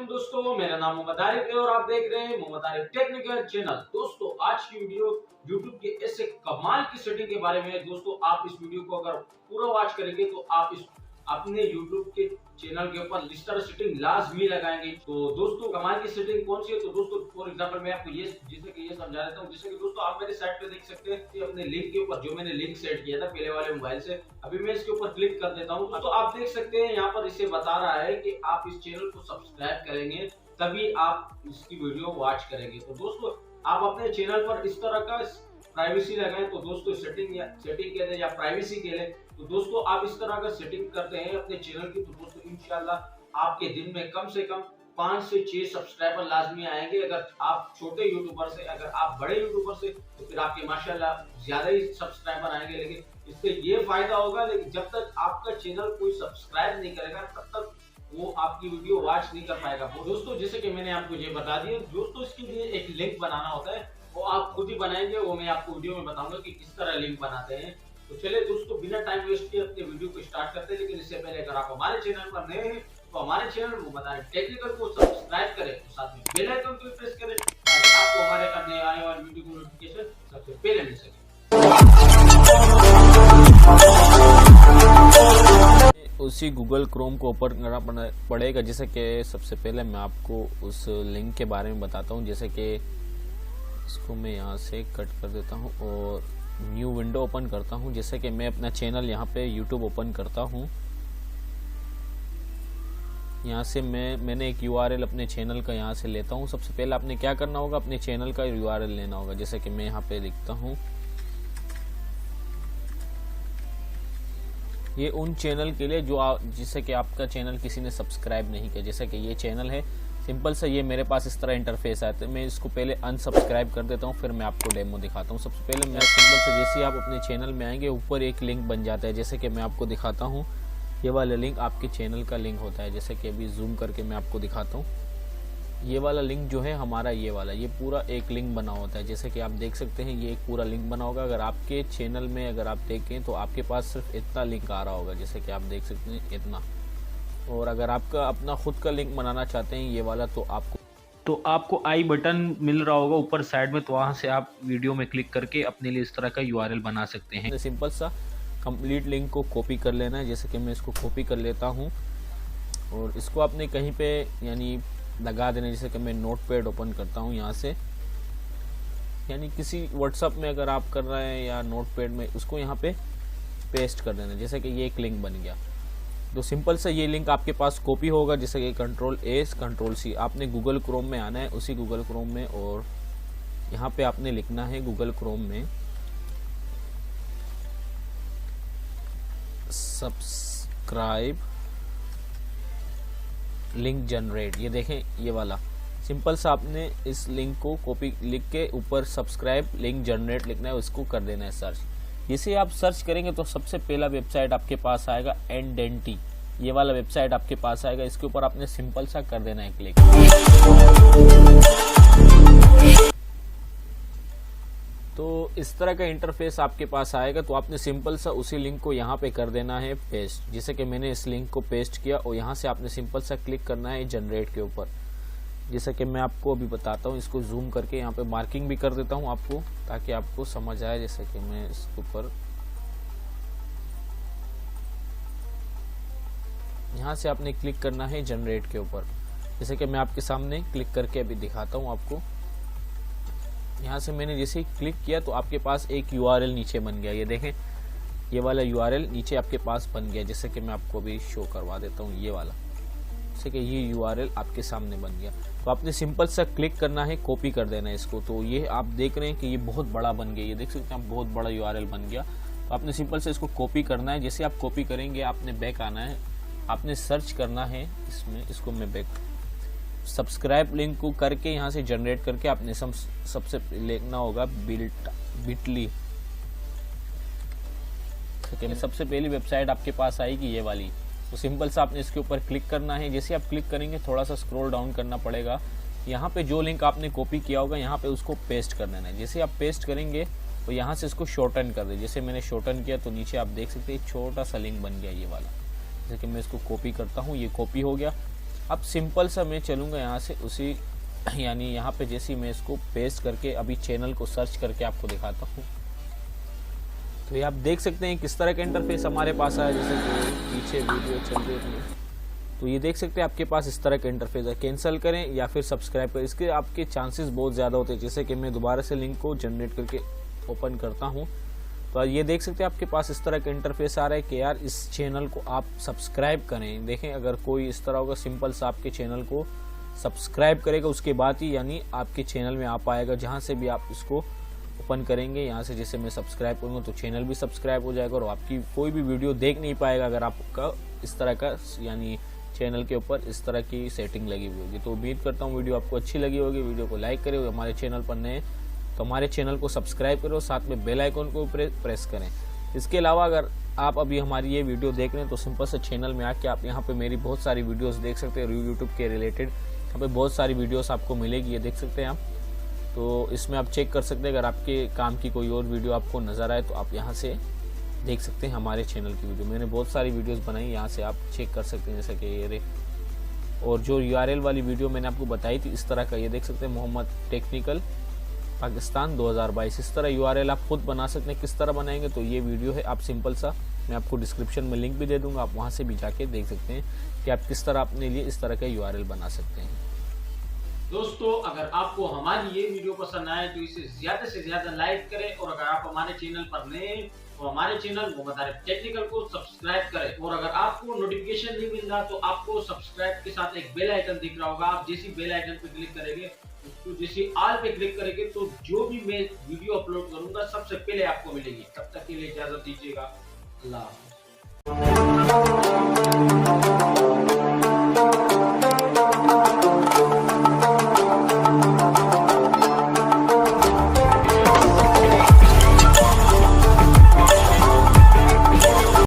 वालेकुम दोस्तों, मेरा नाम मोहम्मद आरिफ है और आप देख रहे हैं मोहम्मद आरिफ टेक्निकल चैनल। दोस्तों आज की वीडियो YouTube के ऐसे कमाल की सेटिंग के बारे में है। दोस्तों आप इस वीडियो को अगर पूरा वॉच करेंगे तो आप इस अपने YouTube के चैनल के ऊपर लिस्टर सेटिंग लाजमी लगाएंगे। तो दोस्तों कमाल की सेटिंग कौन सी है, तो दोस्तों फॉर एग्जांपल मैं आपको ये समझा देता हूँ। जैसे कि दोस्तों आप मेरे साइट पे देख सकते हैं कि अपने लिंक के ऊपर जो मैंने लिंक सेट किया था पहले वाले मोबाइल से, अभी मैं इसके ऊपर क्लिक कर देता हूँ तो आप देख सकते हैं यहाँ पर इसे बता रहा है कि आप इस चैनल को सब्सक्राइब करेंगे तभी आप इसकी वीडियो वॉच करेंगे। तो दोस्तों आप अपने चैनल पर इस तरह का प्राइवेसी लगाएं, तो दोस्तों सेटिंग कहते हैं या प्राइवेसी के लिए, तो दोस्तों आप इस तरह का सेटिंग करते हैं अपने चैनल की, तो दोस्तों इंशाल्लाह आपके दिन में कम से कम 5 से 6 सब्सक्राइबर लाजमी आएंगे। अगर आप छोटे यूट्यूबर से, अगर आप बड़े यूट्यूबर से, तो फिर आपके माशाल्लाह ज्यादा ही सब्सक्राइबर आएंगे। लेकिन इससे ये फायदा होगा, लेकिन जब तक आपका चैनल कोई सब्सक्राइब नहीं करेगा तब तक वो आपकी वीडियो वॉच नहीं कर पाएगा। दोस्तों जैसे कि मैंने आपको ये बता दिया, दोस्तों इसके लिए एक लिंक बनाना होता है, वो आप खुद ही बनाएंगे, वो मैं आपको वीडियो में बताऊंगा कि किस तरह लिंक बनाते हैं। तो चलिए दोस्तों बिना टाइम वेस्ट किए अपने वीडियो को स्टार्ट करते हैं। लेकिन इससे पहले अगर आप हमारे चैनल पर नए हैं तो हमारे चैनल को बताएं टेक्निकल को सब्सक्राइब करें, तो साथ में बेल आइकन को प्रेस करें ताकि आपको हमारे करने आने वाली वीडियो की नोटिफिकेशन सबसे पहले मिल सके। उसी गूगल क्रोम को ओपन करना पड़ेगा। जैसे कि सबसे पहले मैं आपको उस लिंक के बारे में बताता हूँ। जैसे कि इसको मैं यहाँ से कट कर देता हूँ और न्यू विंडो ओपन करता हूँ। जैसे कि मैं अपना चैनल यहाँ पे यूट्यूब ओपन करता हूँ। यहाँ से मैंने एक URL अपने चैनल का यहाँ से लेता हूँ। सबसे पहले आपने क्या करना होगा, अपने चैनल का URL लेना होगा। जैसे कि मैं यहाँ पे लिखता हूँ, ये उन चैनल के लिए जो जिससे कि आपका चैनल किसी ने सब्सक्राइब नहीं किया। जैसे कि ये चैनल है, सिंपल सा ये मेरे पास इस तरह इंटरफेस आता है। मैं इसको पहले अनसब्सक्राइब कर देता हूँ, फिर मैं आपको डेमो दिखाता हूँ। सबसे पहले मैं सिंपल से जैसे ही आप अपने चैनल में आएंगे ऊपर एक लिंक बन जाता है। जैसे कि मैं आपको दिखाता हूँ, ये वाला लिंक आपके चैनल का लिंक होता है। जैसे कि अभी जूम करके मैं आपको दिखाता हूँ, ये वाला लिंक जो है हमारा ये पूरा एक लिंक बना होता है। जैसे कि आप देख सकते हैं ये एक पूरा लिंक बना होगा। अगर आपके चैनल में अगर आप देखें तो आपके पास सिर्फ इतना लिंक आ रहा होगा, जैसे कि आप देख सकते हैं इतना। और अगर आपका अपना खुद का लिंक बनाना चाहते हैं ये वाला, तो आपको आई बटन मिल रहा होगा ऊपर साइड में, तो वहाँ से आप वीडियो में क्लिक करके अपने लिए इस तरह का URL बना सकते हैं। सिंपल सा कंप्लीट लिंक को कॉपी कर लेना है। जैसे कि मैं इसको कॉपी कर लेता हूँ और इसको आपने कहीं पे यानी लगा देना। जैसे कि मैं नोटपैड ओपन करता हूँ यहाँ से, यानी किसी व्हाट्सएप में अगर आप कर रहे हैं या नोटपैड में, उसको यहाँ पे पेस्ट कर देना। जैसे कि ये एक लिंक बन गया। तो सिंपल से ये लिंक आपके पास कॉपी होगा। जैसे कि Ctrl+A Ctrl+C, आपने गूगल क्रोम में आना है, उसी गूगल क्रोम में, और यहाँ पे आपने लिखना है गूगल क्रोम में सब्सक्राइब लिंक जनरेट। ये देखें ये वाला सिंपल सा आपने इस लिंक को कॉपी लिख के ऊपर सब्सक्राइब लिंक जनरेट लिखना है, उसको कर देना है सर्च। जैसे आप सर्च करेंगे तो सबसे पहला वेबसाइट आपके पास आएगा Endenti, ये वाला वेबसाइट आपके पास आएगा। इसके ऊपर आपने सिंपल सा कर देना है क्लिक। तो इस तरह का इंटरफेस आपके पास आएगा। तो आपने सिंपल सा उसी लिंक को यहाँ पे कर देना है पेस्ट। जैसे कि मैंने इस लिंक को पेस्ट किया और यहाँ से आपने सिंपल सा क्लिक करना है जनरेट के ऊपर। जैसे कि मैं आपको अभी बताता हूँ, इसको जूम करके यहाँ पे मार्किंग भी कर देता हूँ आपको, ताकि आपको समझ आए। जैसे कि मैं इसके ऊपर यहाँ से आपने क्लिक करना है जनरेट के ऊपर। जैसे कि मैं आपके सामने क्लिक करके अभी दिखाता हूँ आपको। यहाँ से मैंने जैसे ही क्लिक किया तो आपके पास एक URL नीचे बन गया। ये देखें ये वाला URL नीचे आपके पास बन गया। जैसे कि मैं आपको अभी शो करवा देता हूँ, ये वाला, जैसे कि ये URL आपके सामने बन गया। तो आपने सिंपल सा क्लिक करना है, कॉपी कर देना है इसको। तो ये आप देख रहे हैं कि ये बहुत बड़ा बन गया, ये देख सकते हैं आप, बहुत बड़ा URL बन गया। तो आपने सिंपल से इसको कॉपी करना है। जैसे आप कॉपी करेंगे आपने बैक आना है, आपने सर्च करना है इसमें, इसको मैं बैक सब्सक्राइब लिंक को करके यहाँ से जनरेट करके आपने सबसे लिखना होगा बिटली। सबसे पहली वेबसाइट आपके पास आएगी ये वाली। तो सिंपल सा आपने इसके ऊपर क्लिक करना है। जैसे आप क्लिक करेंगे थोड़ा सा स्क्रॉल डाउन करना पड़ेगा। यहाँ पे जो लिंक आपने कॉपी किया होगा यहाँ पे उसको पेस्ट कर देना है। जैसे आप पेस्ट करेंगे तो यहाँ से इसको शॉर्टन कर दे। जैसे मैंने शॉर्टन किया तो नीचे आप देख सकते हैं छोटा सा लिंक बन गया ये वाला। जैसे कि मैं इसको कॉपी करता हूँ, ये कॉपी हो गया। अब सिंपल सा मैं चलूँगा यहाँ से उसी यानी यहाँ पे जैसे मैं इसको पेस्ट करके अभी चैनल को सर्च करके आपको दिखाता हूँ। तो ये आप देख सकते हैं किस तरह का इंटरफेस हमारे पास आया, जैसे कि पीछे वीडियो चल रही है तो ये देख सकते हैं आपके पास इस तरह का इंटरफेस है। कैंसिल करें या फिर सब्सक्राइब करें, इसके आपके चांसेस बहुत ज़्यादा होते हैं। जैसे कि मैं दोबारा से लिंक को जनरेट करके ओपन करता हूँ तो ये देख सकते हैं आपके पास इस तरह का इंटरफेस आ रहा है कि यार इस चैनल को आप सब्सक्राइब करें। देखें अगर कोई इस तरह होगा, सिंपल सा आपके चैनल को सब्सक्राइब करेगा उसके बाद ही यानी आपके चैनल में आ पाएगा। जहाँ से भी आप इसको ओपन करेंगे, यहाँ से जैसे मैं सब्सक्राइब करूँगा तो चैनल भी सब्सक्राइब हो जाएगा और आपकी कोई भी वीडियो देख नहीं पाएगा अगर आपका इस तरह का यानी चैनल के ऊपर इस तरह की सेटिंग लगी हुई होगी। तो उम्मीद करता हूँ वीडियो आपको अच्छी लगी होगी। वीडियो को लाइक करें, हमारे चैनल पर नए तो हमारे चैनल को सब्सक्राइब करो, साथ में बेल आइकन को प्रेस करें। इसके अलावा अगर आप अभी हमारी ये वीडियो देख रहे हैं तो सिंपल से चैनल में आके आप यहाँ पे मेरी बहुत सारी वीडियोस देख सकते हैं यूट्यूब के रिलेटेड। यहाँ पे बहुत सारी वीडियोस आपको मिलेगी, ये देख सकते हैं आप। तो इसमें आप चेक कर सकते हैं, अगर आपके काम की कोई और वीडियो आपको नज़र आए तो आप यहाँ से देख सकते हैं हमारे चैनल की वीडियो। मैंने बहुत सारी वीडियोस बनाई, यहाँ से आप चेक कर सकते हैं जैसे कि ये। और जो URL वाली वीडियो मैंने आपको बताई थी इस तरह का, ये देख सकते हैं मोहम्मद टेक्निकल पाकिस्तान 2022। इस तरह URL आप खुद बना सकते हैं। किस तरह बनाएंगे तो ये वीडियो है, आप सिंपल सा मैं आपको डिस्क्रिप्शन में लिंक भी दे दूंगा, आप वहाँ से भी जाके देख सकते हैं कि आप किस तरह अपने लिए इस तरह का URL बना सकते हैं। दोस्तों अगर आपको हमारी ये वीडियो पसंद आए तो इसे ज्यादा से ज्यादा लाइक करें और अगर आप हमारे चैनल पर नए हैं तो हमारे चैनल मोहम्मद आरिफ टेक्निकल को सब्सक्राइब करें। और अगर आपको नोटिफिकेशन नहीं मिल रहा तो आपको सब्सक्राइब के साथ एक बेल आइकन दिख रहा होगा, आप जैसी बेल आइकन पे क्लिक करेंगे तो जैसे ऑल पे क्लिक करेंगे तो जो भी मैं वीडियो अपलोड करूंगा सबसे पहले आपको मिलेगी। तब तक के लिए इजाजत दीजिएगा। अल्लाह हाफ़िज़।